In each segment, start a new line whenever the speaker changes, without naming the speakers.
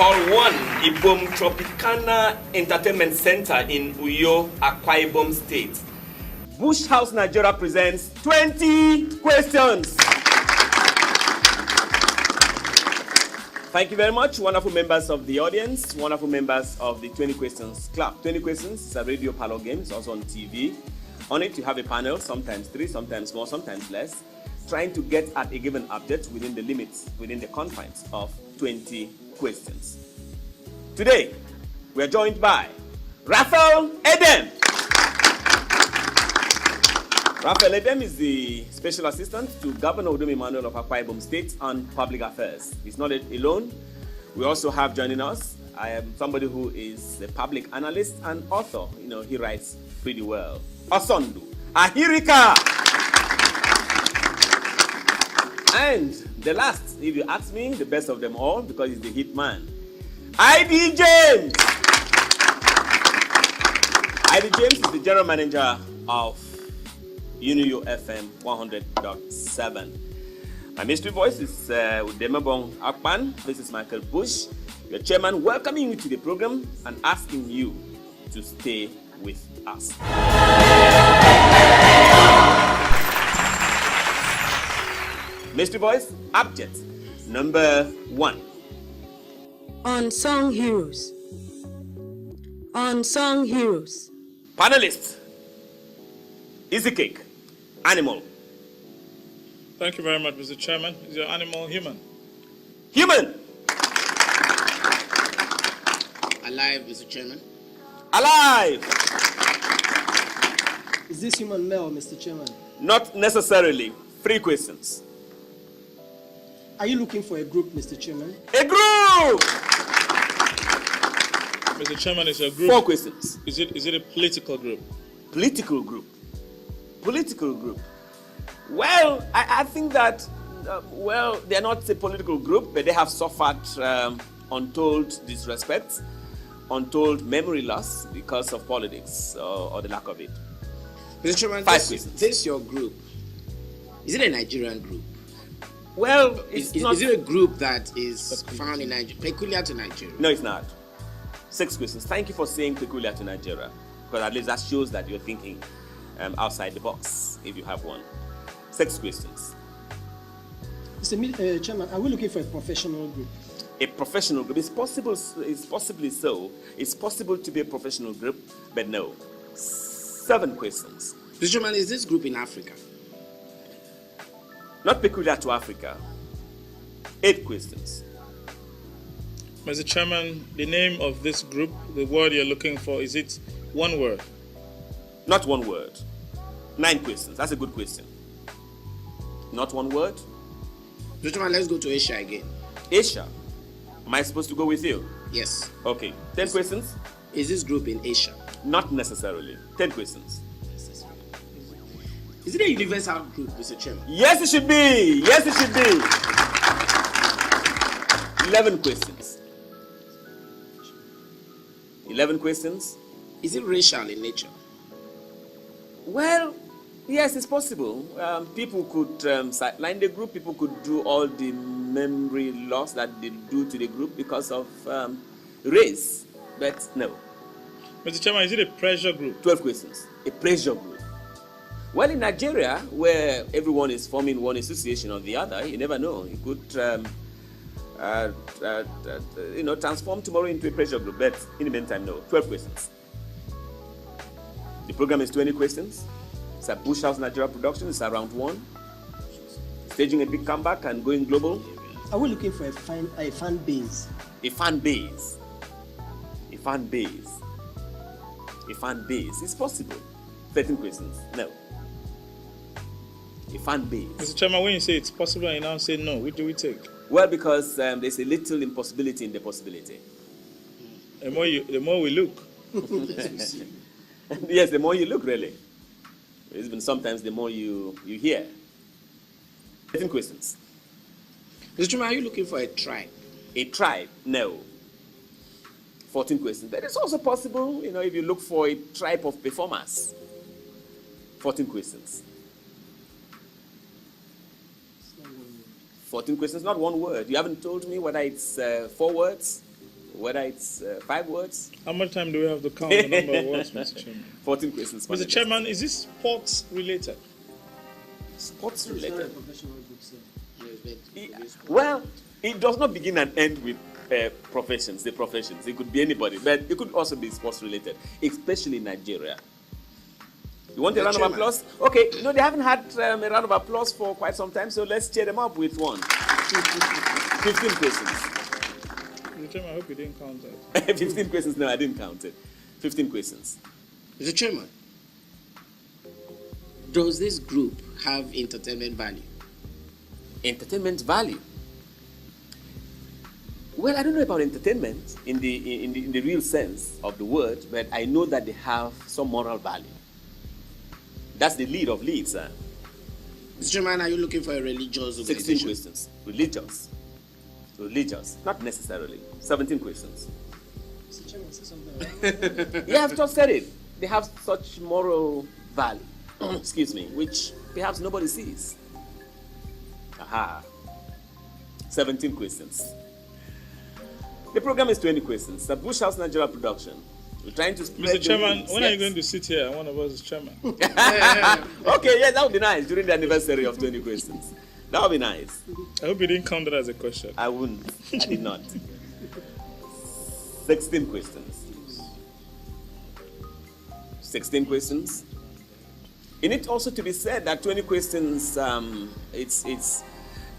Hall 1, Ibom Tropicana Entertainment Center in Uyo, Akwa Ibom State. Bush House Nigeria presents 20 questions. Thank you very much, wonderful members of the audience, wonderful members of the 20 Questions Club. 20 Questions is a radio parlor game, it's also on TV. On it, you have a panel, sometimes 3, sometimes more, sometimes less, trying to get at a given object within the limits, within the confines of 20 questions. Today, we are joined by Raphael Edem. Raphael Edem is the Special Assistant to Governor Udom Emmanuel of Akwa Ibom State on Public Affairs. He's not alone. We also have joining us, I am somebody who is a public analyst and author. You know, he writes pretty well. Osondu Ahirika. And the last, if you ask me, the best of them all, because he's the hit man, ID James. ID James is the General Manager of Unio FM 100.7. My mystery voice is Udemabong Akpan. This is Michael Bush, your chairman, welcoming you to the program and asking you to stay with us. Mystery voice, object number 1.
Unsung heroes. Unsung heroes.
Panelist, easy cake. Animal.
Thank you very much, Mr. Chairman. Is your animal human?
Human.
Alive, Mr. Chairman.
Alive.
Is this human male, Mr. Chairman?
Not necessarily. 3 questions.
Are you looking for a group, Mr. Chairman?
A group.
Mr. Chairman, is a group.
4 questions.
Is it a political group?
Political group. Political group. Well, I think that, they're not a political group, but they have suffered untold disrespect, untold memory loss because of politics or the lack of it.
Mr. Chairman,
5 questions.
This your group. Is it a Nigerian group?
Well, it's not.
Is it a group that is found in Nigeria, peculiar to Nigeria?
No, it's not. 6 questions. Thank you for saying peculiar to Nigeria, because at least that shows that you're thinking outside the box, if you have one. 6 questions.
Mr. Chairman, are we looking for a professional group?
A professional group. It's possible. It's possibly so. It's possible to be a professional group, but no. 7 questions.
Mr. Chairman, is this group in Africa?
Not peculiar to Africa. 8 questions.
Mr. Chairman, the name of this group, the word you're looking for, is it one word?
Not one word. 9 questions. That's a good question. Not one word.
Mr. Chairman, let's go to Asia again.
Asia. Am I supposed to go with you?
Yes.
Okay. 10 questions.
Is this group in Asia?
Not necessarily. 10 questions.
Is it a universal group, Mr. Chairman?
Yes, it should be. Yes, it should be. 11 questions. 11 questions.
Is it racial in nature?
Well, yes, it's possible. People could sideline the group. People could do all the memory loss that they do to the group because of race. But no.
Mr. Chairman, is it a pressure group?
12 questions. A pressure group. Well, in Nigeria, where everyone is forming one association or the other, you never know. It could, transform tomorrow into a pressure group. But in the meantime, no. 12 questions. The program is 20 questions. It's a Bush House Nigeria production. It's a round 1. Staging a big comeback and going global.
Are we looking for a fan base?
A fan base. A fan base. A fan base. It's possible. 13 questions. No. A fan base.
Mr. Chairman, when you say it's possible and you now say no, what do we take?
Well, because there's a little impossibility in the possibility.
The more we look.
Yes, the more you look, really. Even sometimes the more you hear. 13 questions.
Mr. Chairman, are you looking for a tribe?
A tribe? No. 14 questions. But it's also possible, if you look for a tribe of performers. 14 questions. 14 questions, not one word. You haven't told me whether it's 4 words, whether it's 5 words.
How much time do we have to count the number of words, Mr. Chairman?
14 questions.
Mr. Chairman, is this sports related?
Sports
It's not a
related?
professional group, sir.
Well, it does not begin and end with professions, the professions. It could be anybody, but it could also be sports related, especially in Nigeria. You want a round of applause? Okay, no, they haven't had a round of applause for quite some time, so let's cheer them up with one. 15 questions.
Mr. Chairman, I hope you didn't count that.
15 questions, no, I didn't count it. 15 questions.
Mr. Chairman, does this group have entertainment value?
Entertainment value? Well, I don't know about entertainment in the real sense of the word, but I know that they have some moral value. That's the lead of leads, sir.
Mr. Chairman, are you looking for a religious organization?
16 questions. Religious. Religious. Not necessarily. 17 questions.
Mr. Chairman, say something.
Yeah, I've just said it. They have such moral value, excuse me, which perhaps nobody sees. Aha. 17 questions. The program is 20 questions. The Bush House Nigeria production. We're trying to spread
Mr. Chairman,
the
when are you going to sit here and one of us is chairman?
Okay, yeah, that would be nice during the anniversary of 20 questions. That would be nice.
I hope you didn't count that as a question.
I wouldn't. I did not. 16 questions. 16 questions. It needs also to be said that 20 questions, it's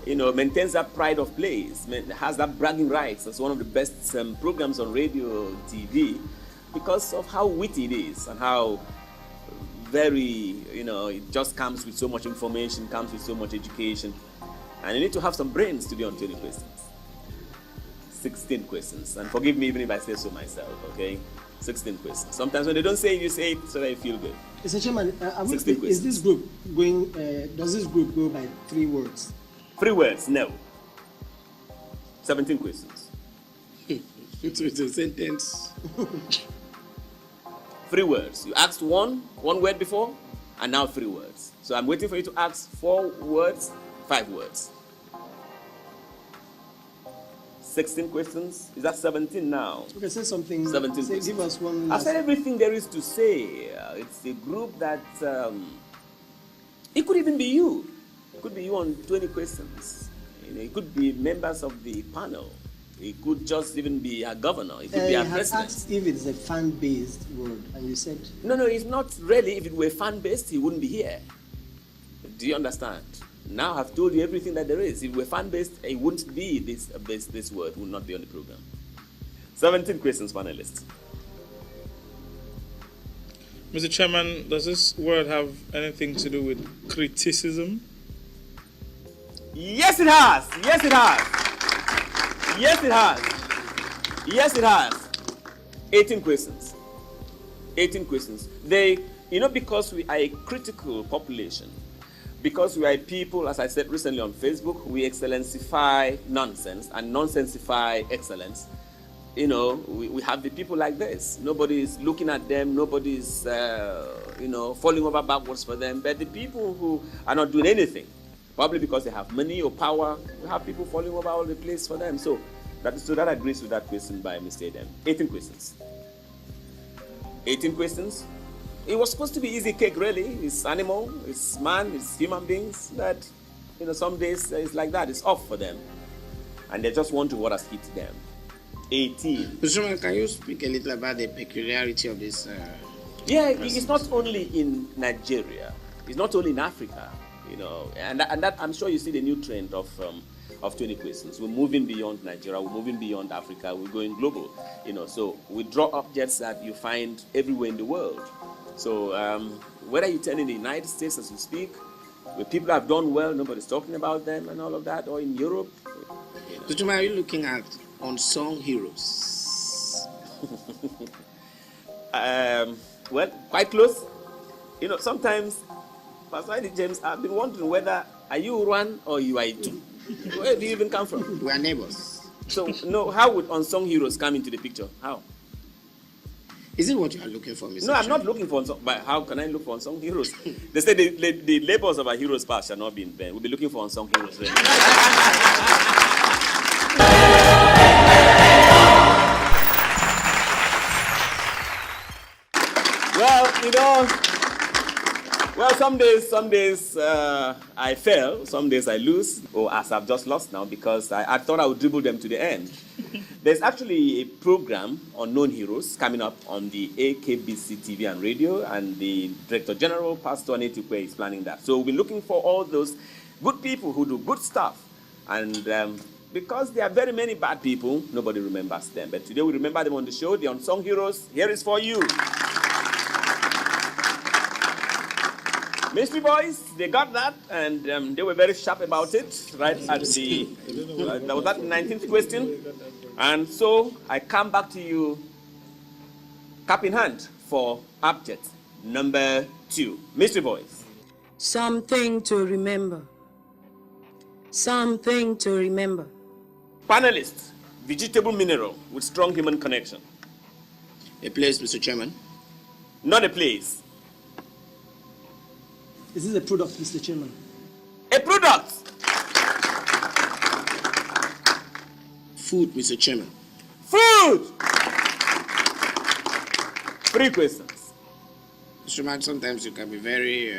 maintains that pride of place, has that bragging rights as one of the best programs on radio, TV, because of how witty it is and how very, it just comes with so much information, comes with so much education. And you need to have some brains to be on 20 questions. 16 questions. And forgive me even if I say so myself, okay? 16 questions. Sometimes when they don't say it, you say it so that you feel good.
Mr. Chairman,
16
is this group going, does this group go by 3 words?
3 words, no. 17 questions.
It's a sentence.
3 words. You asked one word before, and now 3 words. So I'm waiting for you to ask 4 words, 5 words. 16 questions. Is that 17 now?
Okay, say something.
17
say, give us one.
I've said everything there is to say. It's a group that it could even be you. It could be you on 20 questions. It could be members of the panel. It could just even be a governor. It could be a president.
Asked if it's a fan-based word, and you said
no, it's not really. If it were fan-based, he wouldn't be here. Do you understand? Now I've told you everything that there is. If it were fan-based, it wouldn't be this word would not be on the program. 17 questions, panelists.
Mr. Chairman, does this word have anything to do with criticism?
Yes, it has. Yes, it has. Yes, it has. Yes, it has. 18 questions. 18 questions. Because we are a critical population, because we are a people, as I said recently on Facebook, we excellensify nonsense and nonsensify excellence. We have the people like this. Nobody is looking at them. Nobody is, falling over backwards for them. But the people who are not doing anything, probably because they have money or power, we have people falling over all the place for them. So that agrees with that question by Mr. Adam. 18 questions. 18 questions. It was supposed to be easy cake, really. It's animal, it's man, it's human beings. That, some days it's like that. It's off for them. And they just want to what has hit them. 18.
Mr. Chairman, can you speak a little about the peculiarity of this?
It's not only in Nigeria. It's not only in Africa. And that I'm sure you see the new trend of 20 questions. We're moving beyond Nigeria. We're moving beyond Africa. We're going global. So we draw objects that you find everywhere in the world. So whether you turn in the United States as we speak, where people have done well, nobody's talking about them and all of that, or in Europe.
Mr. Chairman, are you looking at unsung heroes?
Well, quite close. Sometimes, Pastor James, I've been wondering whether are you one or you are two? Where do you even come from?
We are neighbors.
So, how would unsung heroes come into the picture? How?
Is it what you are looking for, Mr.
No, I'm not looking for unsung, but how can I look for unsung heroes? They say the labors of our heroes past shall not be in vain. We'll be looking for unsung heroes. Really. some days I fail, some days I lose, or as I've just lost now because I thought I would dribble them to the end. There's actually a program, Unknown Heroes, coming up on the AKBC TV and radio, and the Director General, Pastor Netukwe, is planning that. So we're looking for all those good people who do good stuff. And because there are very many bad people, nobody remembers them. But today we remember them on the show, the Unsung Heroes. Here is for you. Mystery Boys, they got that, and they were very sharp about it, right at the, that was that 19th question. And so I come back to you, cap in hand, for object number 2. Mystery Boys.
Something to remember. Something to remember.
Panelist, vegetable mineral with strong human connection.
A place, Mr. Chairman.
Not a place.
Is this a product, Mr. Chairman?
A product.
Food, Mr. Chairman.
Food. 3 questions.
Mr. Chairman, sometimes you can be very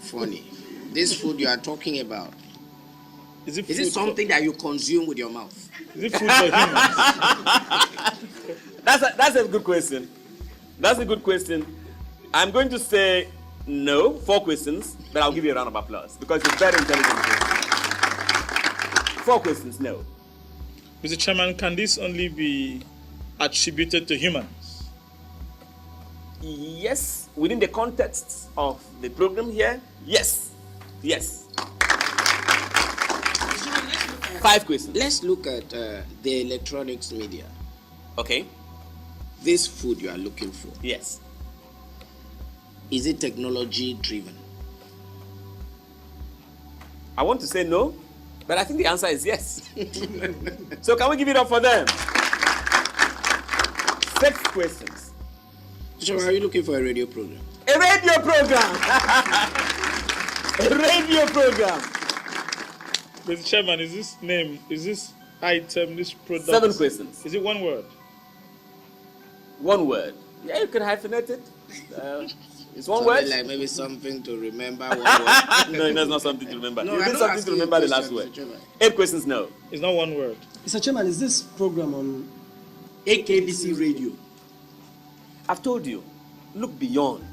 funny. This food you are talking about,
Is it
is it something that you consume with your mouth?
Is it food for humans?
That's a good question. That's a good question. I'm going to say no, 4 questions, but I'll give you a round of applause because it's very intelligent. 4 questions, no.
Mr. Chairman, can this only be attributed to humans?
Yes, within the context of the program here, yes. Yes. 5 questions.
Let's look at the electronics media.
Okay.
This food you are looking for,
Yes.
is it technology driven?
I want to say no, but I think the answer is yes. So can we give it up for them? 6 questions.
So are you looking for a radio program?
A radio program. A radio program.
Mr. Chairman, is this item, this product?
7 questions.
Is it one word?
1 word. Yeah, you can hyphenate it. It's one
Something
word.
like maybe something to remember. One word.
No, that's not something to remember.
No,
You
I
need
don't
something
ask
to
you a
remember the
question,
last word.
Mr. Chairman.
8 questions, no.
It's not one word.
Mr. Chairman, is this program on
AKBC radio.
I've told you, look beyond.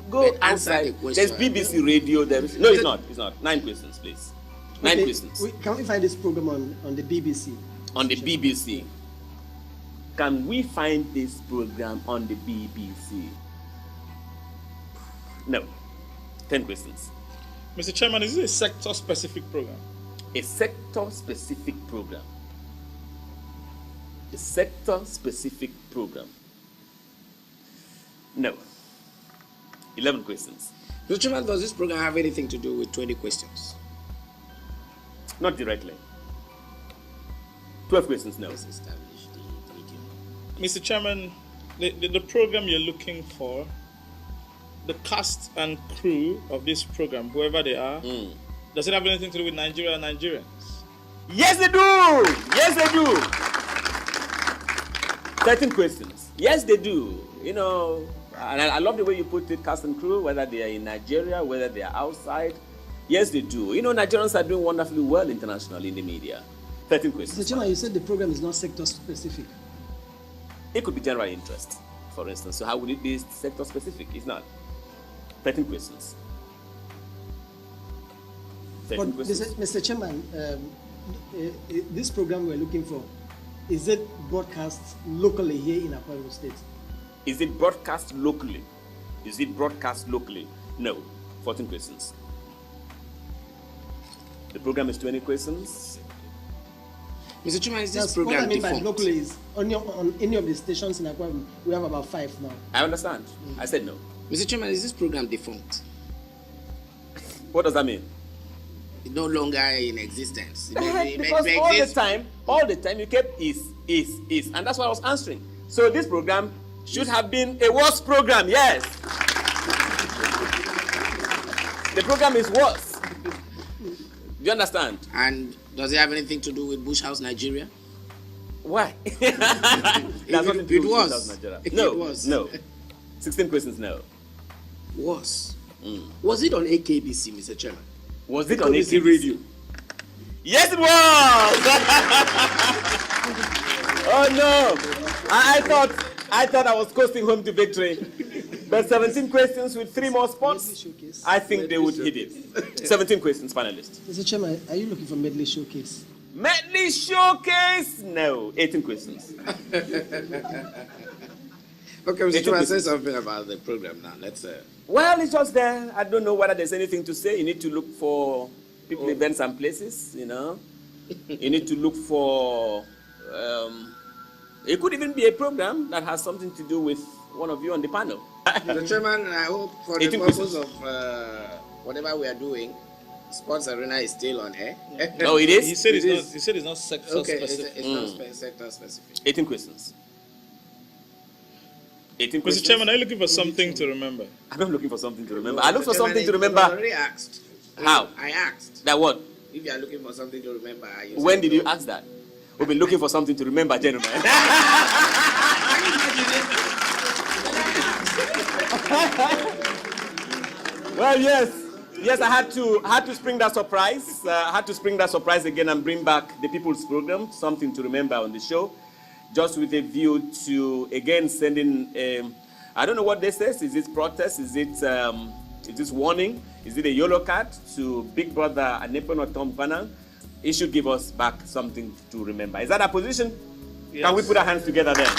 Go
But answer
outside.
the question.
There's BBC radio. No, it's not. It's not. 9 questions, please. 9
Okay,
questions.
Can we find this program on the BBC?
On the BBC. Can we find this program on the BBC? No. 10 questions.
Mr. Chairman, is this a sector-specific program?
A sector-specific program. A sector-specific program. No. 11 questions.
Mr. Chairman, does this program have anything to do with 20 questions?
Not directly. 12 questions, no.
Let's establish the medium.
Mr. Chairman, the program you're looking for, the cast and crew of this program, whoever they are, does it have anything to do with Nigeria and Nigerians?
Yes, they do. Yes, they do. 13 questions. Yes, they do. You know, and I love the way you put it, cast and crew, whether they are in Nigeria, whether they are outside. Yes, they do. You know, Nigerians are doing wonderfully well internationally in the media. 13 questions.
Mr. Chairman, you said the program is not sector specific.
It could be general interest, for instance. So how would it be sector specific? It's not. 13 questions. 13
But
questions.
Mr. Chairman, this program we're looking for, is it broadcast locally here in Akwa Ibom State?
Is it broadcast locally? Is it broadcast locally? No. 14 questions. The program is 20 questions.
Mr. Chairman, is this
That's what I
program
mean by
defunct?
locally is on any of the stations in Akwa Ibom, we have about 5 now.
I understand. I said no.
Mr. Chairman, is this program defunct?
What does that mean?
It's no longer in existence.
Because all the time you kept is, and that's what I was answering. So this program should have been a worse program, yes. The program is worse. Do you understand?
And does it have anything to do with Bush House, Nigeria?
Why? That's
It
nothing to do with
was.
South Nigeria.
It
No,
was.
no. 16 questions, no.
Was. Was it on AKBC, Mr. Chairman?
Was it on AKBC Radio? Yes, it was. Oh no! I thought I was coasting home to victory. But 17 questions with 3 more spots. I think they would hit it. 17 questions, panelists.
Mr. Chairman, are you looking for medley showcase?
Medley showcase? No. 18 questions.
Okay, Mr. Chairman, say something about the program now. Let's.
Well, it's just there. I don't know whether there's anything to say. You need to look for people, events, and places. You know, you need to look for. It could even be a program that has something to do with one of you on the panel.
Mr. Chairman, I hope for the purpose of whatever we are doing, Sports Arena is still on air.
No, it is.
He said it's not sector specific.
It's not sector specific.
18 questions. 18 questions.
Mr. Chairman, are you looking for something to remember?
I'm not looking for something to remember. I look for something to
I
remember.
already asked.
How?
I asked.
That what?
If you are looking for something to remember,
When did you ask that? We've been looking for something to remember, gentlemen. Well, yes, I had to spring that surprise. I had to spring that surprise again and bring back the People's Program, something to remember on the show, just with a view to again sending. I don't know what this is. Is it protest? Is it warning? Is it a yellow card to Big Brother Anepen or Tom Banang? It should give us back something to remember. Is that our position? Yes. Can we put our hands together then?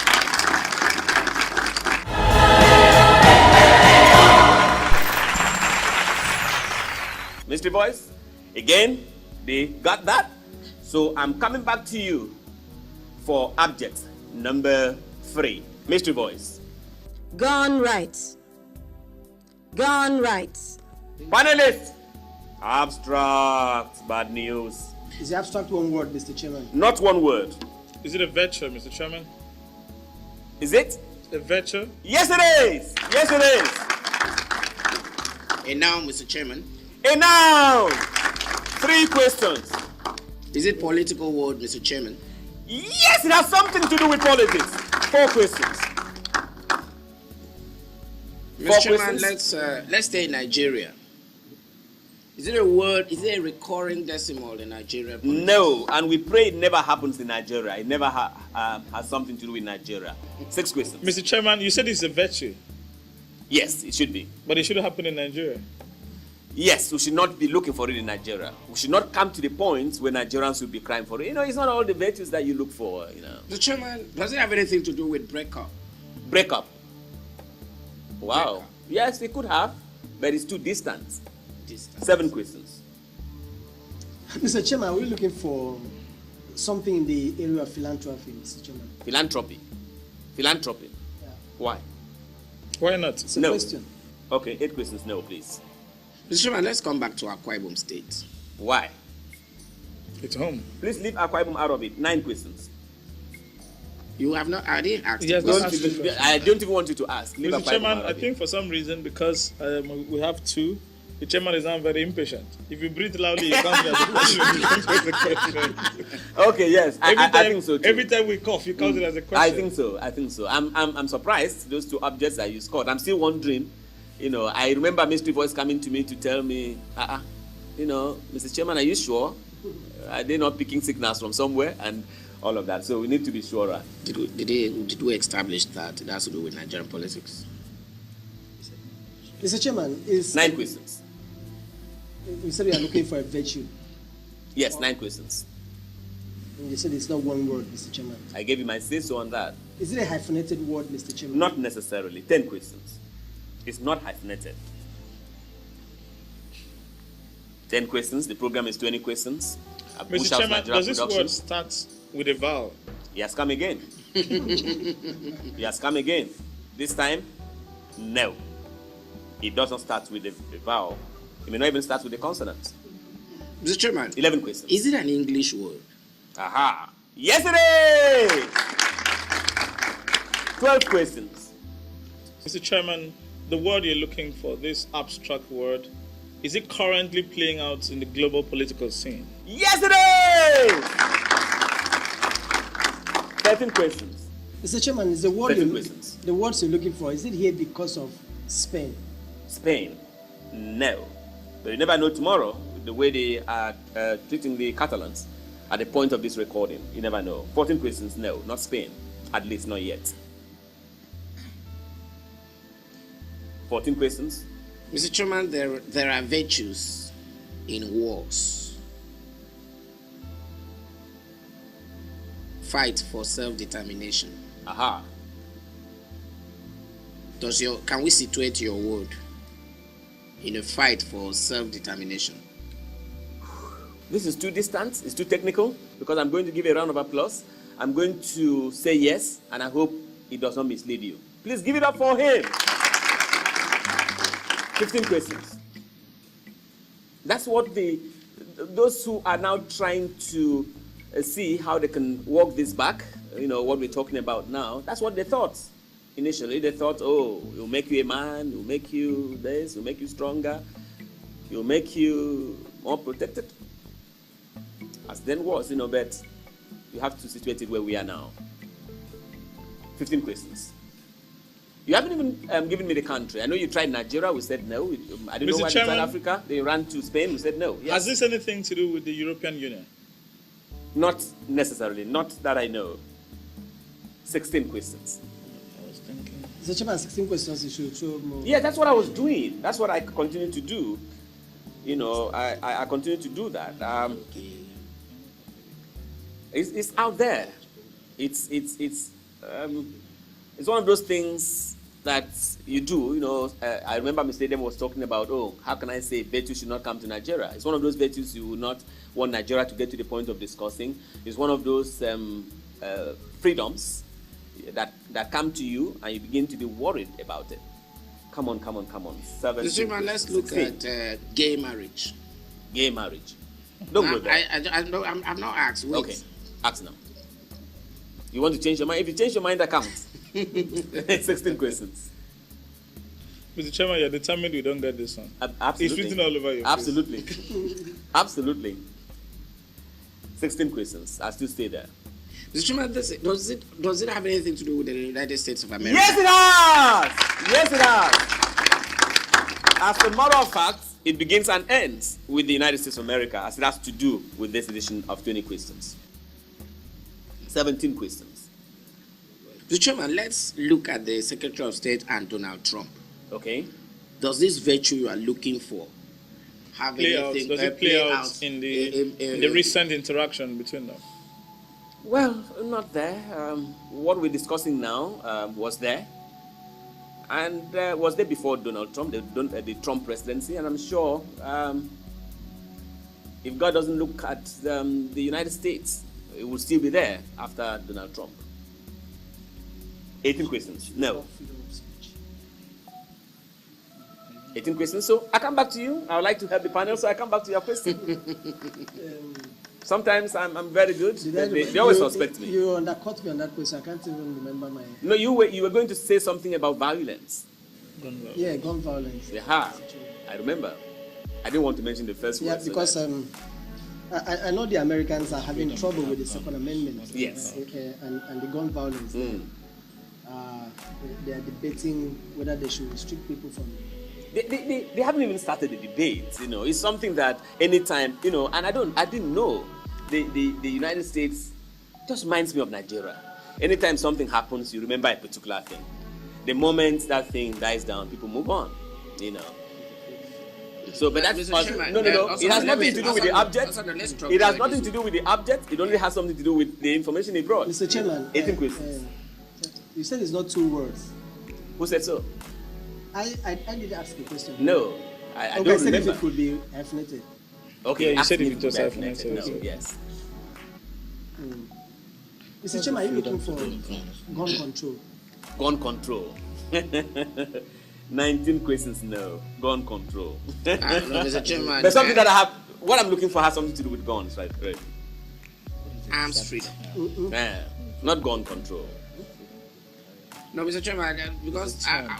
Mystery Boys, again, they got that. So I'm coming back to you for object number 3. Mystery Boys.
Gun rights. Gun rights.
Panelists. Abstract. Bad news.
Is the abstract one word, Mr. Chairman?
Not one word.
Is it a venture, Mr. Chairman?
Is it?
A venture?
Yes, it is. Yes, it is.
A noun, Mr. Chairman.
A noun. 3 questions.
Is it political word, Mr. Chairman?
Yes, it has something to do with politics. 4 questions.
Mr. Chairman, let's stay in Nigeria. Is it a word? Is it a recurring decimal in Nigeria? Politics?
No, and we pray it never happens in Nigeria. It never has something to do with Nigeria. 6 questions.
Mr. Chairman, you said it's a virtue.
Yes, it should be.
But it should happen in Nigeria.
Yes, we should not be looking for it in Nigeria. We should not come to the point where Nigerians will be crying for it. You know, it's not all the virtues that you look for, you know.
Mr. Chairman, does it have anything to do with breakup?
Breakup. Wow. Breakup. Yes, it could have, but it's too distant. 7 questions.
Mr. Chairman, are we looking for something in the area of philanthropy, Mr. Chairman?
Philanthropy. Philanthropy.
Yeah.
Why?
Why not?
It's a question.
Okay, 8 questions. No, please.
Mr. Chairman, let's come back to Akwa Ibom State.
Why?
It's home.
Please leave Akwa Ibom out of it. 9 questions.
You have not. I didn't ask.
Yes,
I don't even want you to ask. Leave
Mr. Chairman, I think for some reason, because we have 2, the chairman is now very impatient. If you breathe loudly, you can't hear the question.
Okay, yes, I think so too.
Every time we cough, you count it as a question.
I think so. I'm surprised those 2 objects that you scored. I'm still wondering. You know, I remember Mystery Voice coming to me to tell me, you know, Mr. Chairman, are you sure? Are they not picking signals from somewhere? And all of that. So we need to be sure.
Did we establish that it has to do with Nigerian politics?
Mr. Chairman, is
9 questions.
You said you are looking for a virtue.
Yes, 9 questions.
And you said it's not one word, Mr. Chairman.
I gave you my say-so on that.
Is it a hyphenated word, Mr. Chairman?
Not necessarily. 10 questions. It's not hyphenated. 10 questions. The program is 20 questions.
Mr. Chairman, does this word start with a vowel?
He has come again. He has come again. This time, no. It doesn't start with a vowel. It may not even start with a consonant.
Mr. Chairman,
11 questions.
Is it an English word?
Aha. Yes, it is. 12 questions.
Mr. Chairman, the word you're looking for, this abstract word, is it currently playing out in the global political scene?
Yes, it is. 13 questions.
Mr. Chairman, is the word
the words
you're looking for, is it here because of Spain?
Spain. no. But you never know tomorrow, the way they are treating the Catalans at the point of this recording. You never know. 14 questions, no. Not Spain. At least not yet. 14 questions.
Mr. Chairman, there are virtues in wars. Fight for self-determination.
Aha.
Can we situate your word in a fight for self-determination?
This is too distant, it's too technical, because I'm going to give a round of applause. I'm going to say yes, and I hope it does not mislead you. Please give it up for him. 15 questions. That's what those who are now trying to see how they can walk this back, what we're talking about now, that's what they thought. Initially, they thought, oh, it'll make you a man, it'll make you this, it'll make you stronger, it'll make you more protected. As then was, but you have to situate it where we are now. 15 questions. You haven't even given me the country. I know you tried Nigeria, we said no. I don't know why you tried Africa. They ran to Spain, we said no. Yes.
Has this anything to do with the European Union?
Not necessarily, not that I know. 16 questions.
Mr. Chairman, 16 questions, you should show more.
Yeah, that's what I was doing. That's what I continue to do. I continue to do that. It's out there. It's one of those things that you do. I remember Mr. Adam was talking about, how can I say virtue should not come to Nigeria? It's one of those virtues you would not want Nigeria to get to the point of discussing. It's one of those freedoms that come to you and you begin to be worried about it. Come on.
Mr. Chairman, let's look at gay marriage.
Gay marriage. Don't go there.
I'm not asked. Wait.
Okay, ask now. You want to change your mind? If you change your mind, I count. 16 questions.
Mr. Chairman, you're determined we don't get this one.
Absolutely.
It's written all over your face.
Absolutely. Absolutely. 16 questions. I still stay there.
Mr. Chairman, does it have anything to do with the United States of America?
Yes, it has! Yes, it has. As a matter of fact, it begins and ends with the United States of America, as it has to do with this edition of 20 questions. 17 questions.
Mr. Chairman, let's look at the Secretary of State and Donald Trump.
Okay.
Does this virtue you are looking for have anything
Does it play out in the recent interaction between them?
Well, not there. What we're discussing now was there. And was there before Donald Trump, the Trump presidency. And I'm sure if God doesn't look at the United States, it will still be there after Donald Trump. 18 questions. No. 18 questions. So I come back to you. I would like to help the panel, so I come back to your question. Sometimes I'm very good. They always suspect me.
You undercut me on that question. I can't even remember my...
No, you were going to say something about violence.
Gun violence.
Yeah, gun violence.
Yeah, I remember. I didn't want to mention the first word.
Yeah, because I know the Americans are having trouble with the Second Amendment.
Yes.
And the gun violence. They are debating whether they should restrict people from...
They haven't even started the debate. It's something that anytime, and I didn't know. The United States just reminds me of Nigeria. Anytime something happens, you remember a particular thing. The moment that thing dies down, people move on. So, but that's no. It has nothing to do with the object. It has nothing to do with the object. It only has something to do with the information he brought.
Mr. Chairman,
18 questions.
You said it's not 2 words.
Who said so?
I did ask a question.
No, I don't
said
remember.
If it could be hyphenated.
Okay,
you said
if
it was hyphenated.
No, yes.
Mr. Chairman, are you looking for gun control?
Gun control. 19 questions, no. Gun control.
No, Mr. Chairman,
There's something that I have. What I'm looking for has something to do with guns, right?
arms freedom.
Not gun control.
No, Mr. Chairman, because we are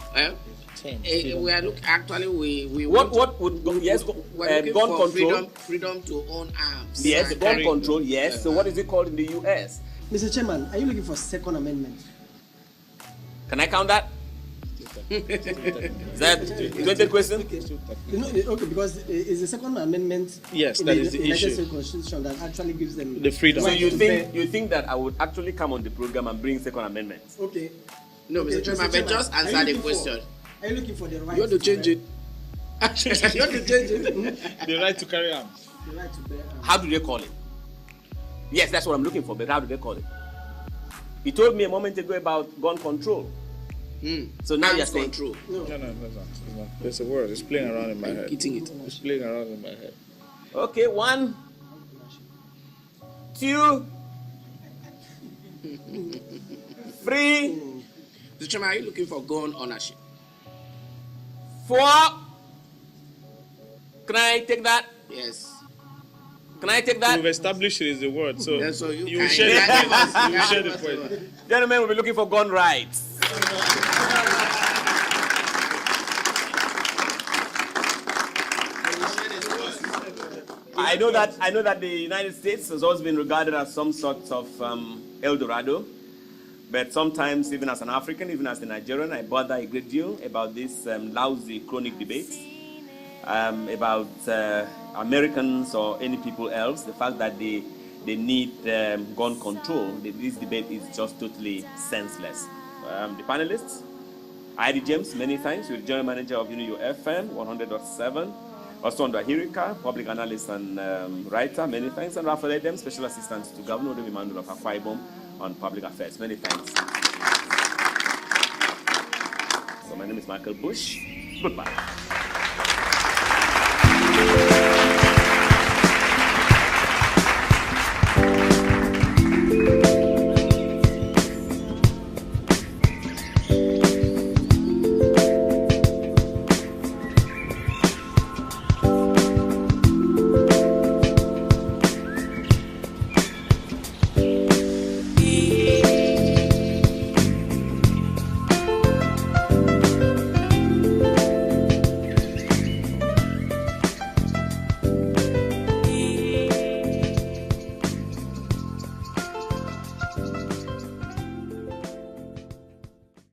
we
what would gun control?
Freedom to own arms.
Yes, gun control. Yes. So what is it called in the U.S.?
Mr. Chairman, are you looking for Second Amendment?
Can I count that? Is that 20 question?
Okay, because it's the Second Amendment.
Yes,
in
that
the
is the
United
issue.
States Constitution that actually gives them
The freedom.
So
right
you
to
think that I would actually come on the program and bring Second Amendment?
Okay.
No,
Okay,
Mr. Chairman, but just
are you
answer the
looking
question.
Are you looking for the right?
You want to change it? You want to change it?
The right to carry arms.
The right to bear arms.
How do they call it? Yes, that's what I'm looking for, but how do they call it? You told me a moment ago about gun control. So now you're
Arms
saying
control.
No, it's not. There's a word. It's playing around in my head.
Eating it.
It's playing around in my head.
okay, 1, 2, 3,
Mr. Chairman, are you looking for gun ownership?
4. Can I take that?
Yes.
Can I take that?
We've established it is the word, so
Yeah, so you
you
can-
share
you
the
can give us-
point.
you
You
can
share
give
the
us
point.
the word.
Gentlemen, we'll be looking for gun rights. I know that the United States has always been regarded as some sort of El Dorado, but sometimes, even as an African, even as a Nigerian, I bother a great deal about this lousy chronic debates about Americans or any people else. The fact that they need gun control. This debate is just totally senseless. The panelists, Heidi James, many thanks. You're the general manager of Unio FM 100.7. Also under Hirika, public analyst and writer, many thanks. And Raphael Edem, special assistant to Governor Odom Emmanuel of Akwa Ibom on public affairs. Many thanks. So my name is Michael Bush. Goodbye.